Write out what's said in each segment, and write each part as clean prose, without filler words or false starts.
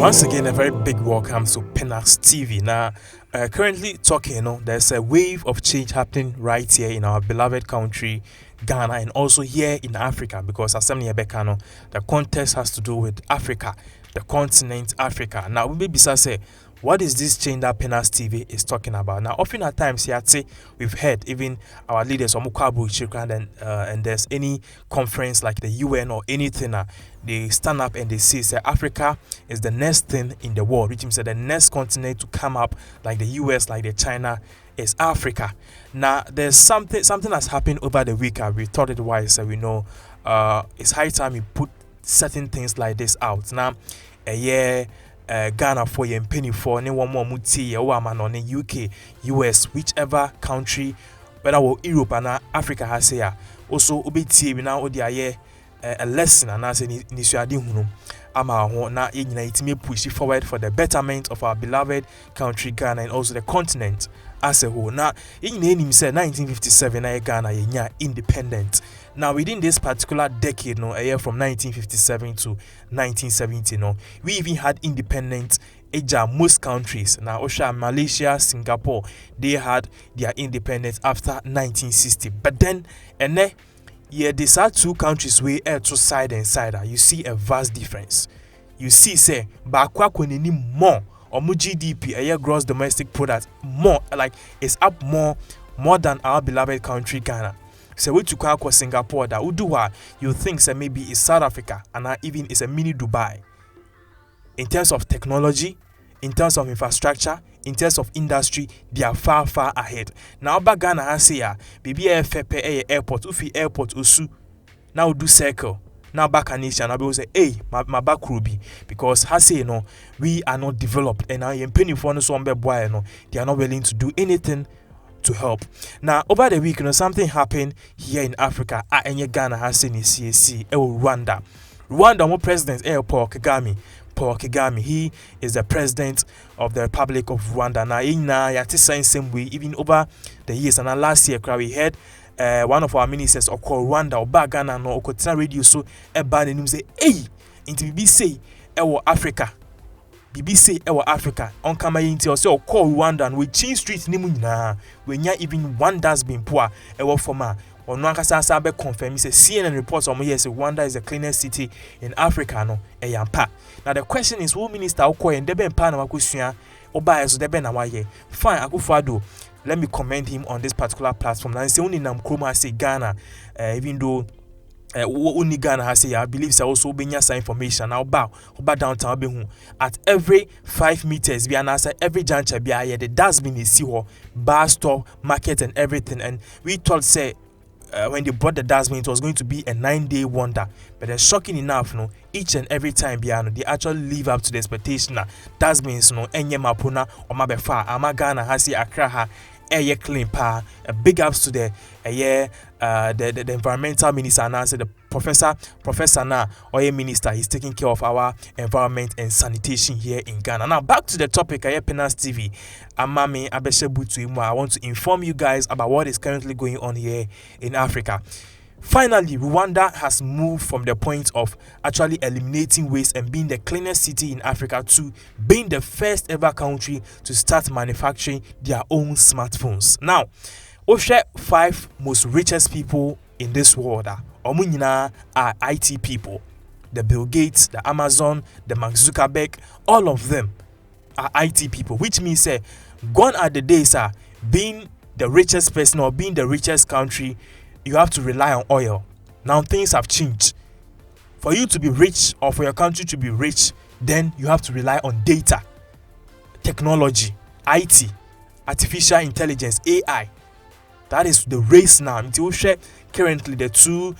Once again, a very big welcome to Pinax TV. Now, currently talking, there's a wave of change happening right here in our beloved country, Ghana, and also here in Africa. Because as Bekano, the context has to do with Africa, the continent Africa. Now, we may say, what is this change that Pinax TV is talking about? Now, often at times, we've heard even our leaders, and there's any conference like the UN or anything, they stand up and they say Africa is the next thing in the world, which means that the next continent to come up, like the US, like the China, is Africa. Now, there's something that's happened over the week. We thought it wise, it's high time we put certain things like this out. Now, a year. Ghana for your penny for any one more muti man on the UK, US, whichever country, whether Europe and Africa has here. Also, obiti we now a lesson and as in Nisuadi Ama na it may push forward for the betterment of our beloved country Ghana and also the continent as a whole. Now, in name said 1957 Ghana independent. Now, within this particular decade, a year from 1957 to 1970, we even had independence. Most countries, now Osha, Malaysia, Singapore, they had their independence after 1960. But then, these are two countries where to side and side. You see a vast difference. You see, say, Bakwa kwenini more or GDP, a year gross domestic product, more like it's up more than our beloved country Ghana. So we took out Singapore that would do what you think say maybe it's South Africa and even it's a mini Dubai. In terms of technology, in terms of infrastructure, in terms of industry, they are far ahead. Now back Ghana has here, baby airport, Ufi airport usu. Now do circle. Now back a nation, I will say, hey, my back Ruby, because has we are not developed and I am penny for no boy, they are not willing to do anything to help. Now, over the week, something happened here in Africa. Ghana has seen CAC, Rwanda. Rwanda, president, Paul Kagame. Paul Kagame, he is the president of the Republic of Rwanda. Now, same way, even over the years, and last year, we heard one of our ministers called Rwanda or Ghana no Okotina radio so ban and say, hey, into BBC, Africa. BBC Africa on camera into so call Rwanda and we change street nimu na we nya even one dustbin poor former or no kasa be confirm say CNN reports on yes Rwanda is the cleanest city in Africa no yampa. Now the question is who minister call and debe mpa na wakusua oba so debe na waye fine Akufo-Addo. Let me commend him on this particular platform. Now say only nam kroma say Ghana even though only Ghana has say I believe so also benya some information now about downtown behu at every 5 meters we answer every juncture be here the dustbin is see bar store market and everything and we thought say when they brought the dustbin it was going to be a 9-day wonder, but then shocking enough each and every time they actually live up to the expectation. Dustbins enye mapuna or mabefa ama Ghana has see Accra air clean pa. Big ups to the the environmental minister and I said the professor now or minister is taking care of our environment and sanitation here in Ghana. Now back to the topic Pinax TV. Amame Abeshebutu. I want to inform you guys about what is currently going on here in Africa. Finally, Rwanda has moved from the point of actually eliminating waste and being the cleanest city in Africa to being the first ever country to start manufacturing their own smartphones. Now, Osha 5 most richest people in this world are IT people. The Bill Gates, the Amazon, the Mark Zuckerberg, all of them are IT people, which means gone are the days being the richest person or being the richest country, you have to rely on oil. Now things have changed. For you to be rich or for your country to be rich, then you have to rely on data, technology, IT, artificial intelligence, AI. That is the race now. Currently, the two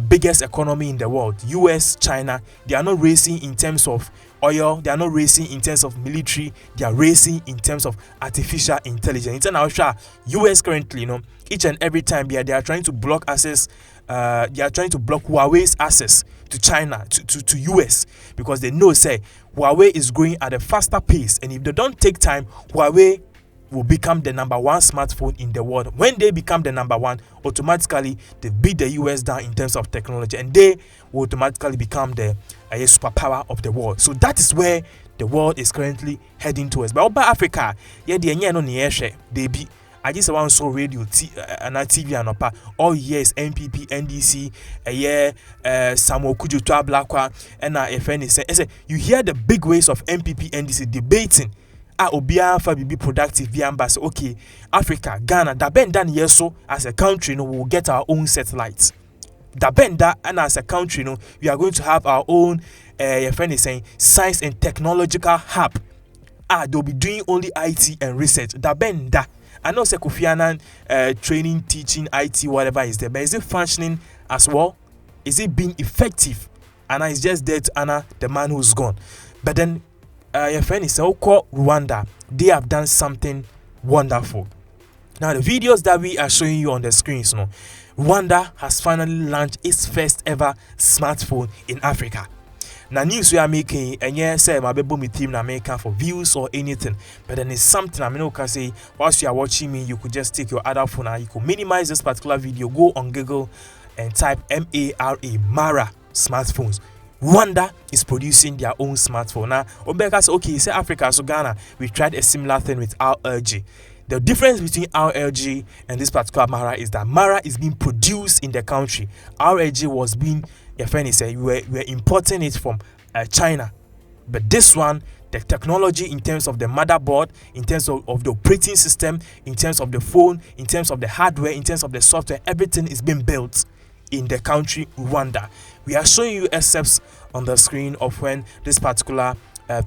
biggest economy in the world, US, China, they are not racing in terms of oil. They are not racing in terms of military. They are racing in terms of artificial intelligence. US currently, each and every time they are trying to block access. They are trying to block Huawei's access to China, to US, because they know Huawei is growing at a faster pace, and if they don't take time, Huawei will become the number one smartphone in the world. When they become the number one, automatically they beat the US down in terms of technology, and they will automatically become the superpower of the world. So that is where the world is currently heading towards. But over Africa, yeah, they be. I just want so radio, and TV and opa. Oh yes, MPP, NDC, Samuel Kujutua Blackwa, and FN say you hear the big ways of MPP, NDC debating. Obia for be productive, be ambassador. Okay, Africa, Ghana, that bend done yes so as a country, we'll get our own satellites. That bend that, and as a country, we are going to have our own FN is saying science and technological hub. They'll be doing only IT and research. That bend that. I know Kofi Annan training, teaching, IT, whatever is there, but is it functioning as well? Is it being effective? Anna is just there to honor the man who's gone. But then your friend is called Rwanda. They have done something wonderful. Now the videos that we are showing you on the screens, Rwanda has finally launched its first ever smartphone in Africa. Now news we are making, and yes, say my baby team na making for views or anything, but then it's something I mean, can say whilst you are watching me, you could just take your other phone and you could minimize this particular video. Go on Google and type Mara smartphones. Rwanda is producing their own smartphone. Now, Obeka says, okay, say Africa, so Ghana, we tried a similar thing with RLG. The difference between RLG and this particular Mara is that Mara is being produced in the country. RLG was being, your friend said, we were importing it from China. But this one, the technology in terms of the motherboard, in terms of the operating system, in terms of the phone, in terms of the hardware, in terms of the software, everything is being built in the country Rwanda. We are showing you excerpts on the screen of when this particular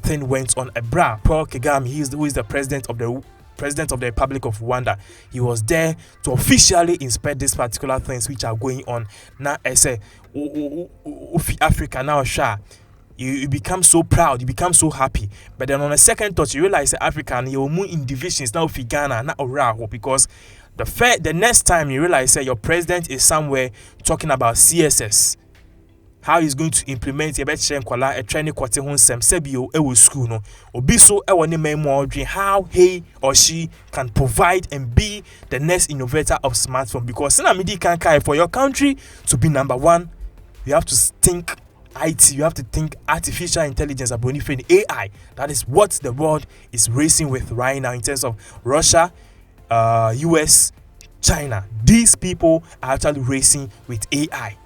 thing went on. Paul Kagame, who is the president of the Republic of Rwanda. He was there to officially inspect these particular things which are going on. Now I say, Africa now, you become so proud, you become so happy. But then on a second thought, you realize Africa and you move in divisions now. Ghana, not Oraho, because the next time you realize your president is somewhere talking about CSS, how he's going to implement a training quarter home sebio school no obiso how he or she can provide and be the next innovator of smartphone. Because for your country to be number one, you have to think IT, you have to think artificial intelligence, AI. That is what the world is racing with right now in terms of Russia, US, China. These people are actually racing with AI.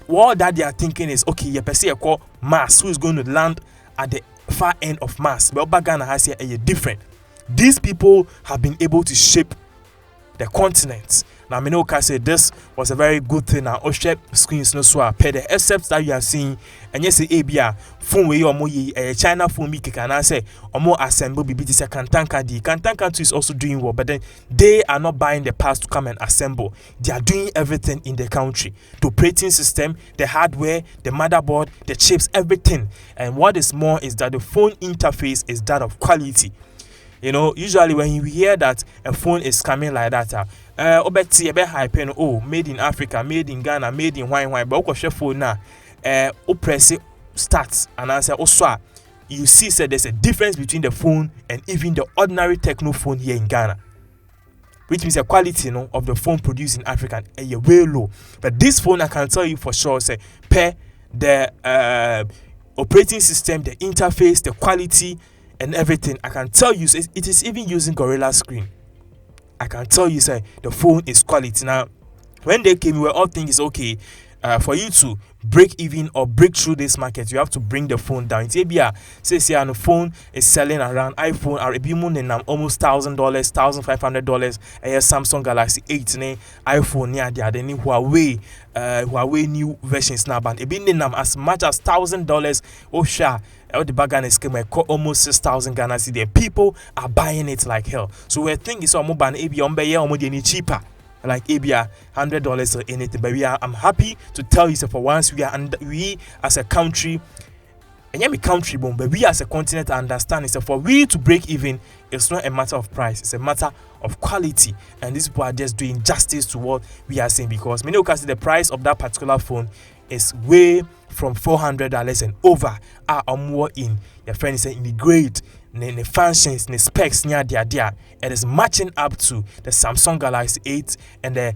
What that they are thinking is, okay, you per se call Mars, who is going to land at the far end of Mars. But Ghana has here a different. These people have been able to shape the continents. Now, I say this was a very good thing. Now, Oshe screens no so per the except that you are seeing, and yes, ABA phone way or more China phone me can I say or more assemble BBT Kantanka D. Kantanka 2 is also doing well, but then they are not buying the parts to come and assemble. They are doing everything in the country. The operating system, the hardware, the motherboard, the chips, everything. And what is more is that the phone interface is that of quality. Usually when you hear that a phone is coming like that, made in Africa, made in Ghana, made in wine, but phone now, press start and answer also. You see, there's a difference between the phone and even the ordinary techno phone here in Ghana, which means the quality of the phone produced in Africa is way low. But this phone, I can tell you for sure, per the operating system, the interface, the quality, and everything, I can tell you it is even using Gorilla Screen. I can tell you the phone is quality. Now, when they came, we were all thinking it's okay for you to break even or break through this market. You have to bring the phone down. It's ABA says here, the phone is selling around iPhone are almost $1,000, $1,500. Samsung Galaxy 8 iPhone near the Huawei new versions now, but as much as $1,000. The bargain is almost 6,000 Ghana cedi. People are buying it like hell. So we're thinking so any cheaper, like $100 or anything. But I'm happy to tell you, for once we as a country, and but we as a continent understand is for we to break even, it's not a matter of price, it's a matter of quality. And these people are just doing justice to what we are saying, because many can see the price of that particular phone is way from $400 and over. More in your friends in the grade, the functions, the specs near there. It is matching up to the Samsung Galaxy 8 and the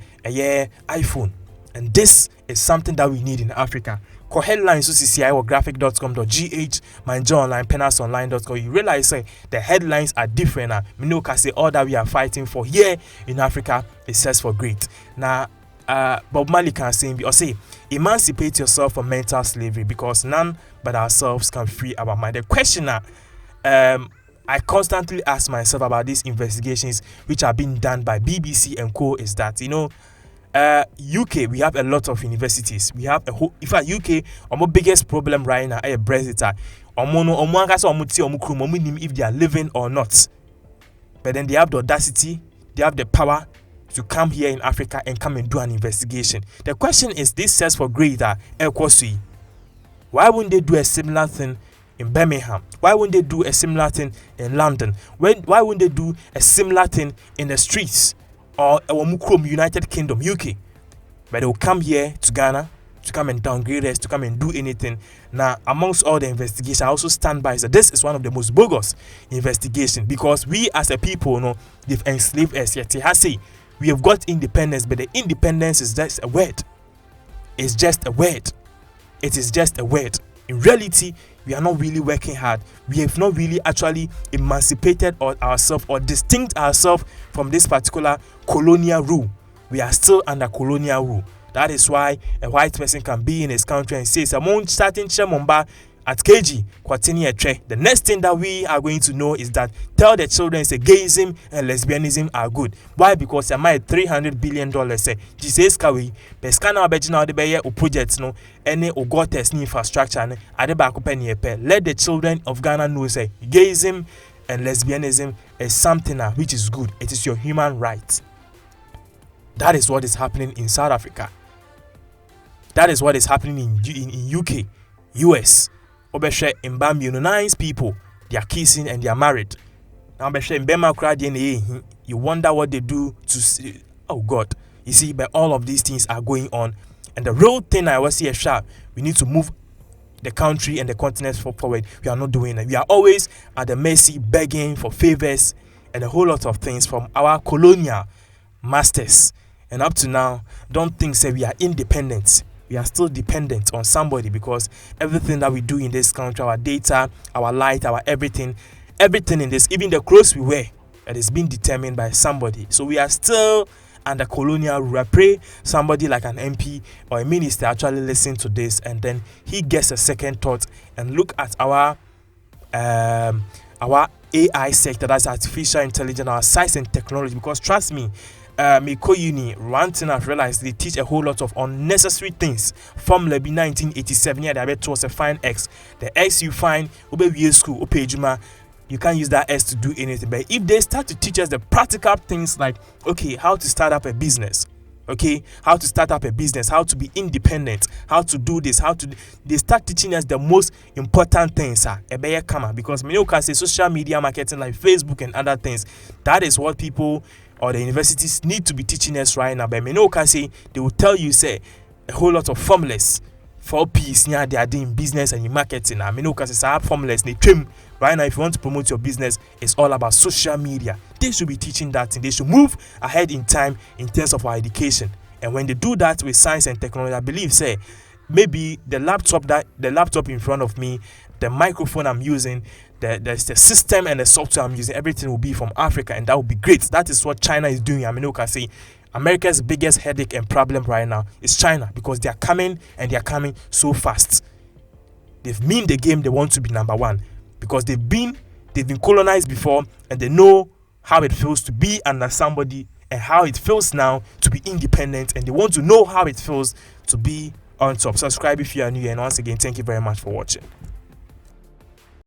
iPhone. And this is something that we need in Africa. Call headlines CCI or graphic.com.gh, Manja Online, penasonline.com. You realize the headlines are different. We can say all that we are fighting for here in Africa is set for great. Now, Bob Marley can sing or say, emancipate yourself from mental slavery because none but ourselves can free our mind. The question I constantly ask myself about these investigations which are being done by BBC and co is that, UK, we have a lot of universities. We have a whole, in fact, UK, our biggest problem right now is Brexit. If they are living or not. But then they have the audacity, they have the power to come here in Africa and come and do an investigation. The question is, this says for greater equity. Why wouldn't they do a similar thing in Birmingham? Why wouldn't they do a similar thing in London? Why wouldn't they do a similar thing in the streets or United Kingdom, UK? But they will come here to Ghana to come and downgrade us, to come and do anything. Now, amongst all the investigation, I also stand by that this is one of the most bogus investigation because we as a people, they've enslaved us. Yet, we have got independence, but the independence is just a word. It's just a word. It is just a word. In reality, we are not really working hard. We have not really actually emancipated ourselves or distinct ourselves from this particular colonial rule. We are still under colonial rule. That is why a white person can be in his country and say, "Someone starting Chemomba at KG, Kwatini Etre." The next thing that we are going to know is that tell the children say gayism and lesbianism are good. Why? Because I might $300 billion say Jesus Kawi, Pescana Bejina de or projects no any or got test infrastructure and let the children of Ghana know say gayism and lesbianism is something which is good. It is your human right. That is what is happening in South Africa. That is what is happening in UK, US. Obeshe in Bambi, nice people, they are kissing and they are married. Now, Obeshe in Bema DNA, you wonder what they do to see. Oh God, you see, but all of these things are going on, and the real thing I was here, we need to move the country and the continent forward. We are not doing it. We are always at the mercy, begging for favors and a whole lot of things from our colonial masters. And up to now, don't think say we are independent. We are still dependent on somebody because everything that we do in this country, our data, our light, our everything in this, even the clothes we wear, it is being determined by somebody. So we are still under colonial rule. I pray somebody like an MP or a minister actually listen to this and then he gets a second thought and look at our AI sector, that's artificial intelligence, our science and technology. Because trust me, uni, one thing I've realized, they teach a whole lot of unnecessary things. Formula B 1987, yeah, that was a fine X. The X you find, school, you can't use that S to do anything. But if they start to teach us the practical things like, okay, how to start up a business, how to be independent, how to do this, they start teaching us the most important things, because many can say social media marketing like Facebook and other things. That is what people or the universities need to be teaching us right now. But many can say they will tell you say a whole lot of formulas. 4 P's yeah, they are doing business and marketing. I mean, because it's formulas they trim right now. If you want to promote your business, it's all about social media. They should be teaching that and they should move ahead in time in terms of our education. And when they do that with science and technology, I believe say maybe the laptop in front of me, the microphone I'm using, the system and the software I'm using, everything will be from Africa, and that will be great. That is what China is doing. I mean, you can say America's biggest headache and problem right now is China, because they are coming and they are coming so fast. They've mean the game. They want to be number one because they've been colonized before and they know how it feels to be under somebody and how it feels now to be independent, and they want to know how it feels to be on top. Subscribe if you are new, and once again, thank you very much for watching.